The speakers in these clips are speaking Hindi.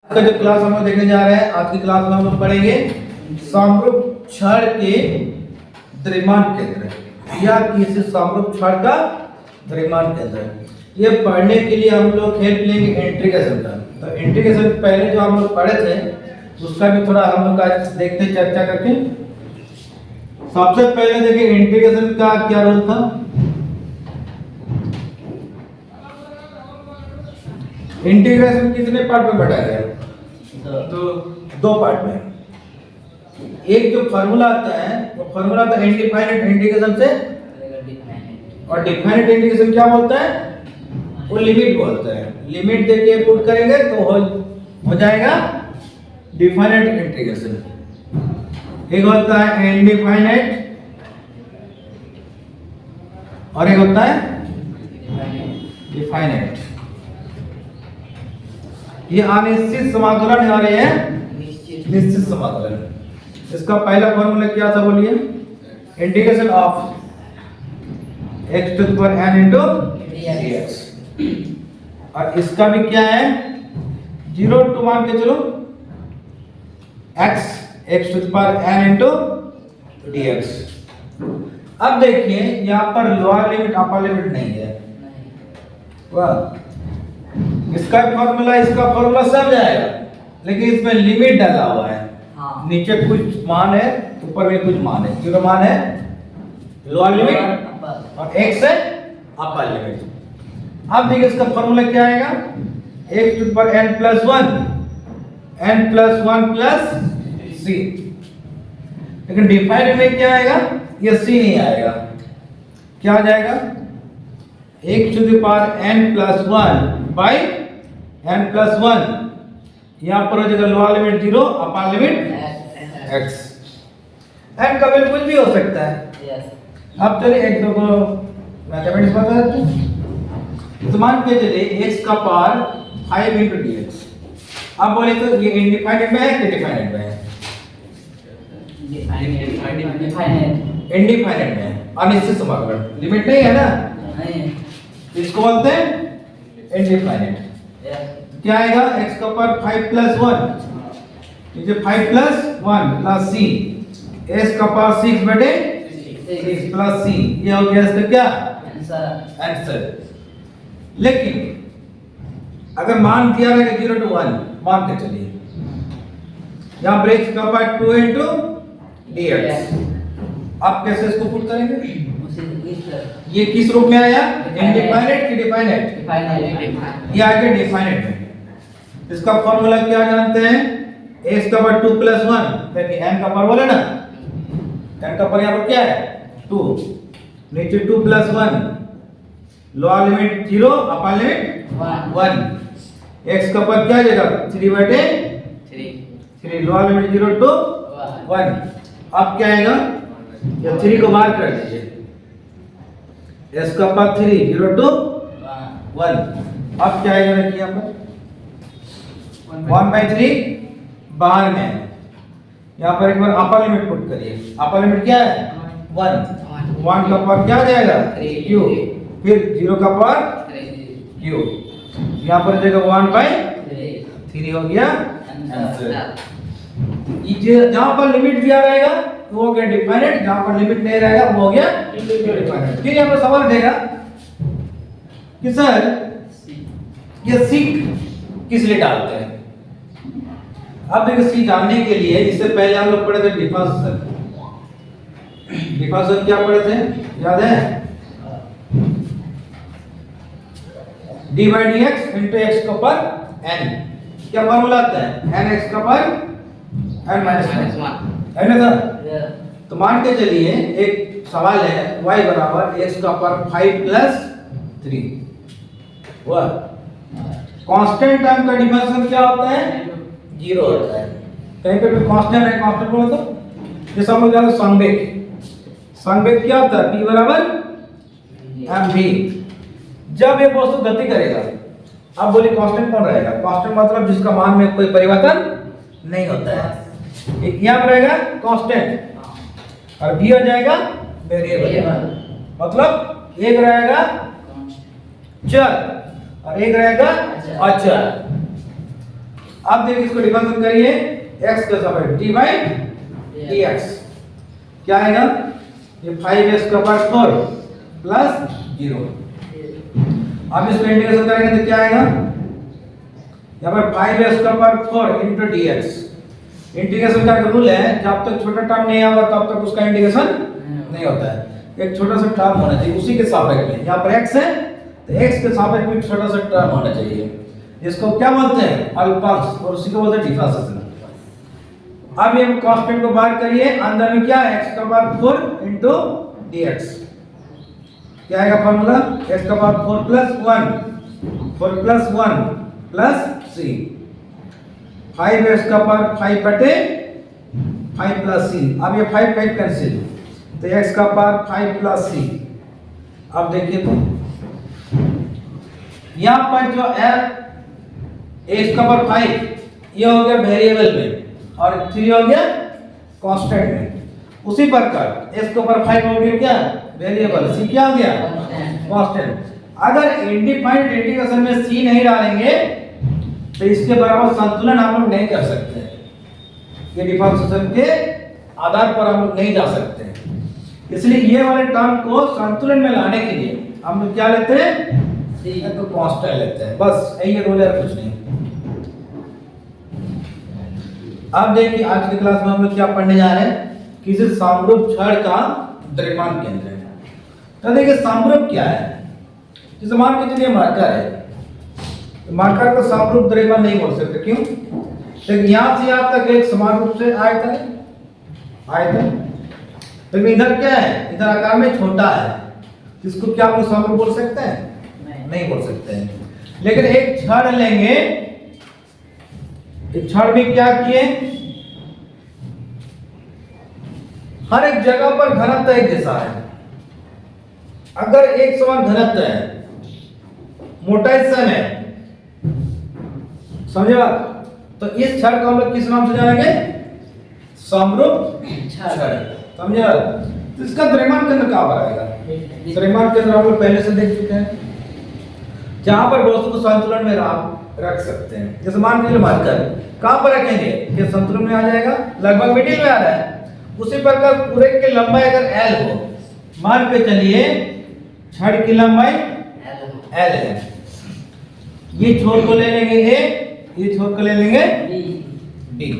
का जो क्लास हम लोग देखने जा रहे हैं, आज की क्लास में हम लोग पढ़ेंगे समरूप छड़ के द्रव्यमान केंद्र या किसी समरूप छड़ का द्रव्यमान केंद्र। ये पढ़ने के लिए हम लोग हेल्प लेंगे इंटीग्रेशन का। तो इंटीग्रेशन पहले जो हम लोग पढ़े थे उसका भी थोड़ा हम लोग आज देखते हैं चर्चा करके। सबसे पहले देखिए इंटीग्रेशन का क्या रोल था। इंटीग्रेशन कितने पार्ट में बांटा गया? दो पार्ट में। एक जो फार्मूला आता है वो फार्मूला आता है इनडिफाइनाइट इंटीग्रेशन से, और डिफाइनाइट इंटीग्रेशन क्या बोलता है? वो लिमिट बोलता है। लिमिट देके पुट करेंगे तो हो जाएगा डिफाइनाइट इंटीग्रेशन। एक होता है इनडिफाइनाइट और एक होता है डिफाइनाइट। ये अनिश्चित समाकलन है और ये निश्चित समाकलन। इसका पहला फॉर्मूला क्या था बोलिए? Integration of x to the power n into dx। और इसका भी क्या है? 0 टू मान के चलो x to the power n into dx। अब देखिए यहां पर लोअर लिमिट अपर लिमिट नहीं है। वाह, इसका फॉर्मूला इसका फॉर्मूला सब जाएगा, लेकिन इसमें लिमिट डाला हुआ है। नीचे कुछ मान है, ऊपर में कुछ मान है। 0 मान है लोअर लिमिट और x है अपर लिमिट। अब देखिए इसका फॉर्मूला क्या आएगा? x to the power n plus 1 plus c। लेकिन डिफाइंड में क्या आएगा? ये c नहीं आएगा। क्या आ जाएगा? x to the power n plus 1 by n plus 1। यहाँ पर हो जाएगा lower limit 0 upper limit x। n का वैल्यू कुछ भी हो सकता है। अब चलिए एक दो को मैथमेटिक्स बता देते हैं। तो मान के चलिए x का पावर 5 into dx। अब बोले तो ये इनडिफाइनाइट में है कि डिफाइनाइट में है? इनडिफाइनाइट में है। अनिश्चित समाकलन, लिमिट नहीं है ना, इसको बोलते हैं इनडिफाइनाइट। क्या आएगा? x का पावर 5 प्लस 1, ये 5 प्लस 1 प्लस c, s का पावर 6 बटे 6 प्लस c। ये हो गया इसका क्या आंसर। लेकिन अगर मान दिया रहेगा 0 टू 1 मान के चलिए, यहाँ पर x का पावर 2 into dx। आप कैसे इसको पुट करेंगे? ये किस रूप में आया? इनडिफाइनाइट की डिफाइनाइट? ये आ गया डिफाइनाइट में। इसका फॉर्मूला क्या जानते हैं? x का पावर 2 प्लस 1, देखिए n का पावर बोले ना, n का पावर यहाँ पर क्या है? 2, नीचे 2 plus 1, lower limit 0 upper limit 1। x का पावर क्या आ जाएगा? 3 बटे 3, लोअर लिमिट 0 टू 1। अब क्या आएगा? ये 3 को बाहर कर दीजिए, s का पावर 3 0 टू 1। अब क्या आएगा? देखिए यहाँ पर 1/3 बाहर में है। यहाँ पर एक बार अपर लिमिट पुट करिए। अपर लिमिट क्या है? 1 का पावर क्या आ जाएगा? q, फिर 0 का पावर q। यहाँ पर जाएगा 1/3 हो गया आंसर। जहाँ पर लिमिट दिया रहेगा वो हो गया डिफाइनाइट, जहाँ पर लिमिट नहीं रहेगा वो हो गया इनडिफाइनाइट। फिर यहाँ पर सवाल उठेगा कि सर ये सी किस लिए डालते हैं? अब देखिए सी जानने के लिए इससे पहले हम लोग पढ़े थे डिफरेंशियल। डिफरेंशियल क्या पढ़े थे याद है? d by dx into x का पावर n। क्या फॉर्मूला आता है? nx का पावर n minus 1 है ना सर? तो मान के चलिए एक सवाल है y बराबर x का पावर 5 प्लस 3। वह कांस्टेंट टर्म का डिफरेंशियल क्या होता है? 0 होता है। कहीं पे भी कांस्टेंट है, कांस्टेंट बोलो तो जैसे हम लोग जानते हैं संवेग क्या होता है? p बराबर mv। जब एक वस्तु गति करेगा, अब बोलिए कांस्टेंट कौन रहेगा? कांस्टेंट मतलब जिसका मान में कोई परिवर्तन नहीं होता है। एक यहाँ पर रहेगा कांस्टेंट और b हो जाएगा वेरिएबल। मतलब एक रहेगा चर और एक रहेगा अचर। अब देखिए इसको डिफरेंशिएट करिए, x के सापेक्ष dy dx क्या आएगा, ये 5x का पावर 4 प्लस 0। अब इसको इंटीग्रेशन करेंगे तो क्या आएगा, यहाँ पर 5x का पावर 4 into dx। इंटीग्रेशन का रूल है जब तक छोटा टर्म नहीं आएगा तब तक उसका इंटीग्रेशन नहीं होता है। एक छोटा सा टर्म होना चाहिए उसी के सापेक्ष में, यहाँ पर x है तो x के सापेक्ष में छोटा सा टर्म होना चाहिए, इसको क्या बोलते हैं, अल्पांश, और उसी को बोलते हैं डिफरेंशिएशन। अब ये कांस्टेंट को बाहर करिए, अंदर में क्या है, x का पावर 4 into dx क्या आएगा फार्मूला, x का power 4 plus 1 plus c, 5x का पावर 5 बटे 5 plus c। अब ये 5 कैंसिल तो x का पावर 5 plus c। अब देखिए तो यहाँ पर जो है x का पावर 5 ये हो गया वेरिएबल में और 3 हो गया कांस्टेंट में। उसी प्रकार x का पावर 5 हो गया क्या वेरिएबल, c क्या हो गया कांस्टेंट। अगर इनडिफाइंड इंटीग्रेशन में c नहीं डालेंगे तो इसके बराबर संतुलन हम लोग नहीं कर सकते, ये डिफरेंशिएशन के आधार पर हम लोग नहीं जा सकते। इसलिए ये वाले टर्म को संतुलन में लाने के लिए हम लोग क्या लेते हैं, तो कांस्टेंट लेते हैं, बस यही रूल है, कुछ नहीं। अब देखिए आज की क्लास में हम लोग क्या पढ़ने जा रहे हैं, किसी समरूप छड़ का द्रव्यमान केंद्र है। तो देखिए समरूप क्या है, जैसे मान के चलिए मार्कर है, तो मार्कर को समरूप द्रव्यमान नहीं बोल सकते, क्यों, लेकिन यहाँ से यहाँ तक एक समान रूप से आयतन है, तो इधर क्या है, इधर आकार में छोटा है, इसको क्या हम समरूप बोल सकते हैं, नहीं बोल सकते हैं। लेकिन एक छड़ लेंगे, एक छड़ में क्या किए, हर एक जगह पर घनत्व एक जैसा है। अगर एक समान घनत्व है, मोटाई सम है, समझे बात, तो इस छड़ को हम लोग किस नाम से जानेंगे, समरूप छड़, समझे। तो इसका द्रव्यमान केंद्र कहां पर आएगा, द्रव्यमान केंद्र हम लोग पहले से देख चुके हैं, जहां पर वस्तु को संतुलन में रख सकते हैं। जैसे मान लीजिए मार्कर कहां पर रखेंगे, ये संतुलन में आ जाएगा, लगभग मिडिल में आ रहा है। उसी प्रकार पूरे की लंबाई अगर l हो, मान के चलिए छड़ की लंबाई l है, ये छोर को ले लेंगे a, ये छोर को ले लेंगे b।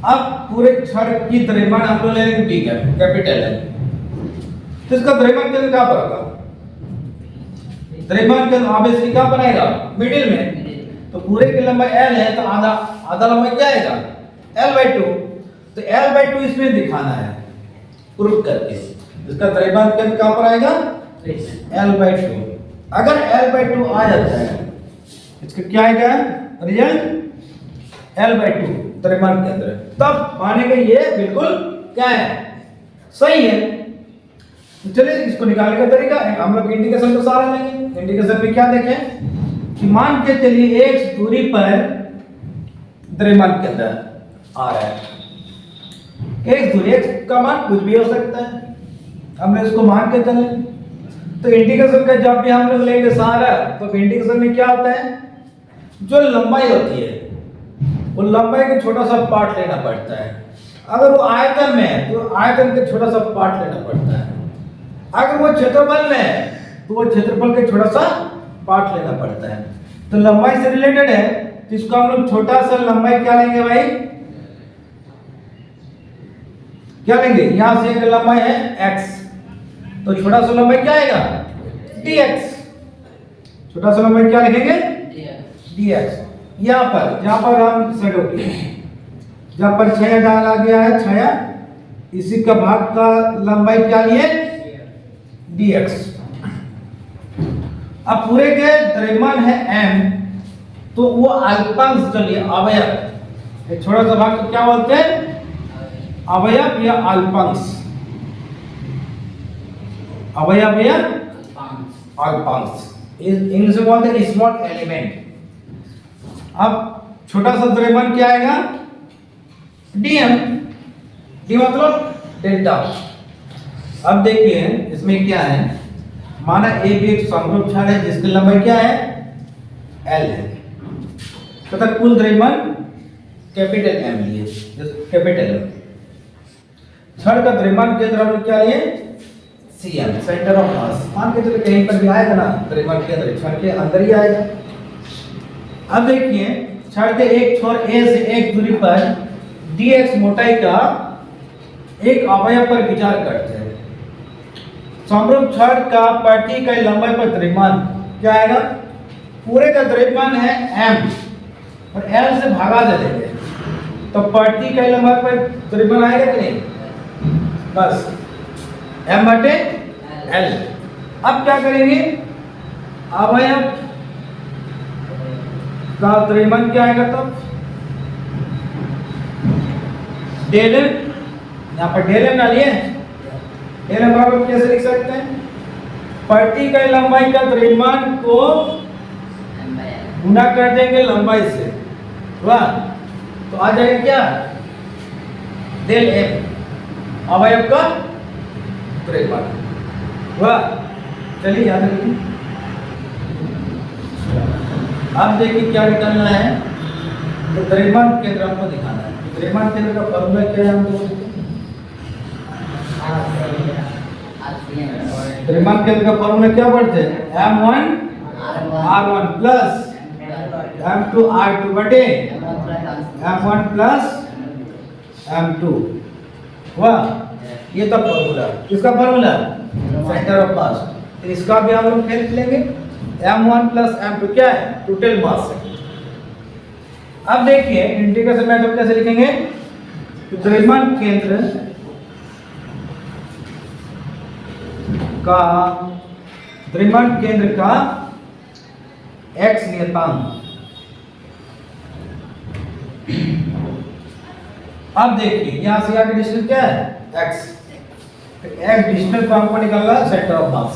अब पूरे छड़ की द्रव्यमान हम लोग ले लेंगे b का, कैपिटल है, तो इसका द्रव्यमान केंद्र कहां पर होगा, द्रव्यमान केंद्र ऑब्वियसली कहां पर आएगा, मिडिल में। तो पूरे की लंबाई l है तो आधा लंबाई क्या आएगा, l/2। तो l/2 इसमें दिखाना है प्रूफ करके, इसका द्रव्यमान केंद्र कहां पर आएगा, l/2। अगर l/2 आ जाता है, इसका क्या आएगा रिजल्ट, l/2 द्रव्यमान केंद्र, तब मानेंगे ये बिल्कुल क्या है, सही है। तो चलिए इसको निकालने का तरीका है, हम लोग इंटीग्रेशन का सहारा लेंगे। इंटीग्रेशन में क्या देखें कि मान के चलिए x दूरी पर द्रव्यमान केंद्र आ रहा है, x दूरी, x का मान कुछ भी हो सकता है, हमने इसको मान के चले। तो इंटीग्रेशन का जब भी हम लोग लेंगे सहारा, तो इंटीग्रेशन में क्या होता है, जो लंबाई होती है वो लंबाई का छोटा सा पार्ट लेना पड़ता है। अगर वो आयतन में है तो आयतन का छोटा सा पार्ट लेना पड़ता है, अगर वो क्षेत्रफल में है तो वो क्षेत्रफल का छोटा सा पार्ट लेना पड़ता है। तो लंबाई से रिलेटेड है, तो इसको हम लोग छोटा सा लंबाई क्या लेंगे भाई, क्या लेंगे, यहां से एक लंबाई है x, तो छोटा सा लंबाई क्या आएगा, dx, छोटा सा लंबाई क्या लिखेंगे, dx। यहां पर जहां पर हम सेट होती है, जहां पर छाया डाला गया है, छाया इसी का भाग का लंबाई क्या लिए, dx। अब पूरे के द्रव्यमान है m, तो वो अल्पांश चलिए अवयव, एक छोटा सा भाग को क्या बोलते हैं, अवयव या अल्पांश, अवयव या अल्पांश, इंग्लिश में बोलते हैं स्मॉल एलिमेंट। अब छोटा सा द्रव्यमान क्या आएगा, dm, d मतलब डेल्टा। अब देखिए इसमें क्या है, माना ए भी एक समरूप छड़ है जिसकी लंबाई क्या है, l है। तथा कुल द्रव्यमान कैपिटल एम लिए, कैपिटल एम। छड़ का द्रव्यमान केंद्र हमने क्या लिए, सीएम, सेंटर ऑफ मास। मान के चलिए कहीं पर भी आएगा ना द्रव्यमान केंद्र, छड़ के अंदर ही आएगा। अब देखिए छड़ के एक छोर ए से एक दूरी पर dx मोटाई का एक अवयव पर विचार करते हैं। समरूप छड़ का पट्टी का लंबाई पर द्रव्यमान क्या आएगा, पूरे का द्रव्यमान है m और l से भागा दे देंगे तो पट्टी का लंबाई पर द्रव्यमान आएगा कि नहीं, बस m बटे l। अब क्या करेंगे, अवयव का द्रव्यमान क्या आएगा, तब डेल m, यहाँ पर डेल m डालिए, डेल m बराबर कैसे लिख सकते हैं, पट्टी का लंबाई का द्रव्यमान को गुना कर देंगे लंबाई से, वाह, तो आ जाएगा क्या, डेल m अवयव का द्रव्यमान, वाह। चलिए याद रखिए। अब देखिए क्या निकालना है, तो द्रव्यमान केंद्र हमको दिखाना है। द्रव्यमान केंद्र का फॉर्मूला क्या है, हमको द्रव्यमान केंद्र का फॉर्मूला क्या पढ़ते हैं, m1 r1 plus m2 r2 बटे m1 प्लस m2, वाह। ये था फॉर्मूला, किसका फॉर्मूला, सेंटर ऑफ मास। तो इसका भी हम लोग खेल लेंगे, m1 प्लस m2 क्या है, टोटल मास है। अब देखिए इंटीग्रेशन मेथड कैसे लिखेंगे, तो द्रव्यमान केंद्र का x नियतांक। अब देखिए यहां से आगे डिस्टेंस क्या है, x, तो x डिस्टेंस को हमको निकालना है सेंटर ऑफ मास।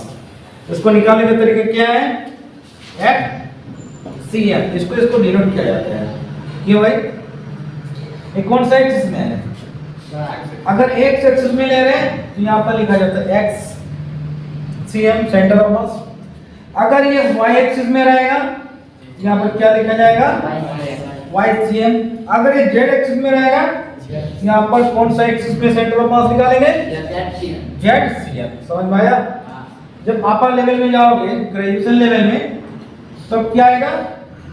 इसको निकालने का तरीका क्या है, FCM, इसको डिनोट किया जाता है, क्यों भाई, ये कौन सा एक्सिस में है, अगर x एक्सिस में ले रहे हैं तो यहाँ पर लिखा जाता है XCM सेंटर ऑफ मास। अगर ये y एक्सिस में रहेगा यहाँ पर क्या लिखा जाएगा, YCM। अगर ये z एक्सिस में रहेगा यहाँ पर कौन सा एक्सिस में सेंटर ऑफ मास निकालेंगे, ZCM। समझ में आया। जब अपर लेवल में जाओगे ग्रेजुएशन लेवल में तब क्या आएगा,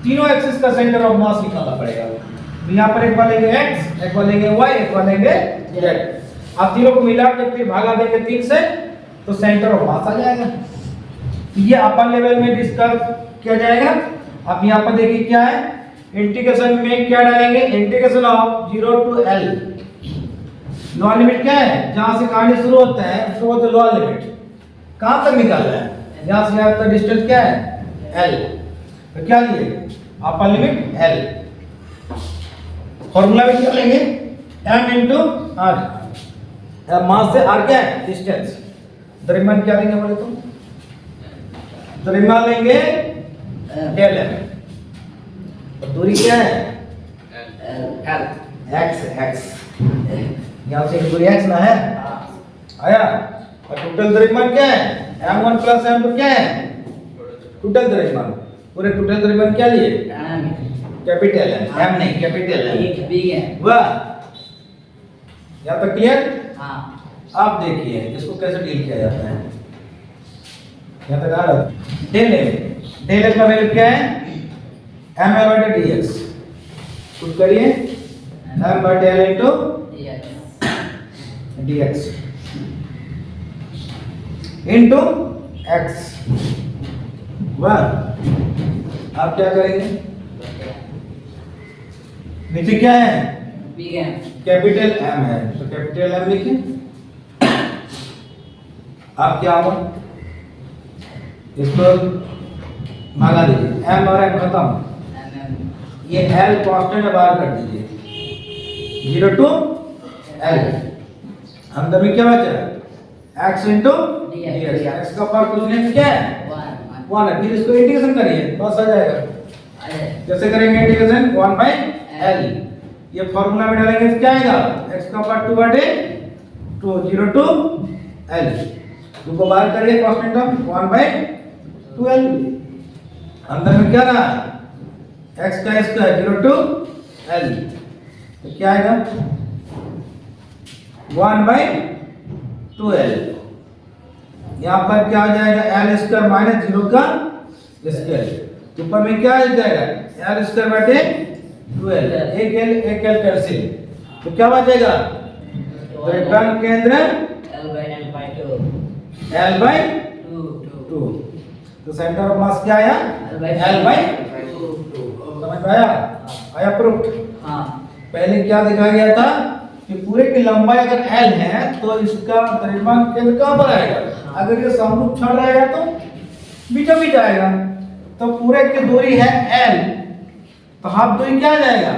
तीनों एक्सिस का सेंटर ऑफ मास निकालना पड़ेगा। तो यहाँ पर एक बार लेंगे x, एक बार लेंगे y, एक बार लेंगे z। अब तीनों को मिला के फिर भागा देंगे 3 से तो सेंटर ऑफ मास आ जाएगा। ये अपर लेवल में डिस्कस किया जाएगा। अब यहाँ पर देखिए क्या है, इंटीग्रेशन में क्या डालेंगे, integration of 0 to l। Lower limit क्या है, जहां से कहानी शुरू होता है उसको बोलते हैं लोअर लिमिट। कहां तक निकालना है, यहां से यहां तक डिस्टेंस क्या है, l। तो क्या लिए, अपर लिमिट l। फॉर्मूला भी क्या लेंगे, m इंटू r, मास से r क्या है, डिस्टेंस। द्रव्यमान क्या लेंगे बोले तो, द्रव्यमान लेंगे डेल m, और दूरी क्या है, l, x, यहाँ से दूरी x ना है, आया। और टोटल द्रव्यमान क्या है, m1 प्लस m2 क्या है, टोटल द्रव्यमान, पूरे टोटल द्रव्यमान क्या लिए, कैपिटल है, m नहीं कैपिटल है, वाह। यहाँ तक क्लियर। अब देखिए इसको कैसे डील किया जाता है, यहाँ तक आ रहा है। डेल m का वैल्यू क्या है, ml बटे dx, पुट करिए m बटे l into dx into x, वाह। आप क्या करेंगे, नीचे क्या है, कैपिटल M है तो कैपिटल M लिखिए। आप क्या होगा, इसको भागा दीजिए, M और M खत्म, ये L कांस्टेंट बाहर कर दीजिए, 0 टू L। अंदर में क्या बचा, x इंटू dx, x का पावर कुछ नहीं क्या है, 1 है। फिर इसको इंटीग्रेशन करिए, बस आ जाएगा। कैसे करेंगे इंटीग्रेशन, 1/L। ये फॉर्मूला में डालेंगे तो क्या आएगा, x का पावर 2 बटे 2, 0 टू L। 2 को बाहर करिए, कांस्टेंट टर्म 1/2L। अंदर में क्या रहा, x का स्क्वायर 0 टू l, तो क्या आएगा 1/2l। यहाँ पर क्या आ जाएगा l स्क्वायर माइनस 0 का स्क्वायर, तो ऊपर में क्या आ जाएगा l स्क्वायर बटे 2l, एक l कैंसिल, तो क्या बचेगा रिटर्न केंद्र l/2, तो सेंटर ऑफ मास क्या आया l/2, समझ में आया प्रूफ। हाँ पहले क्या दिखाया गया था कि पूरे की लंबाई अगर l है तो इसका द्रव्यमान केंद्र कहां पर आएगा, अगर ये समरूप छड़ रहेगा तो बीचों बीच आएगा, तो पूरे की दूरी है l, तो हाफ दूरी क्या आ जाएगा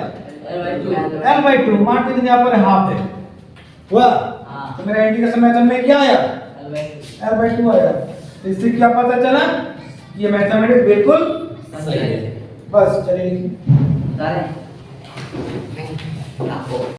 l/2, मान लीजिए यहाँ पर हाफ है हुआ, तो मेरा इंडिकेशन मेथड में क्या आया l/2 आया, तो इससे क्या पता चला ये मैथमेटिक्स बिल्कुल सही है। बस चलिए बता रहे हैं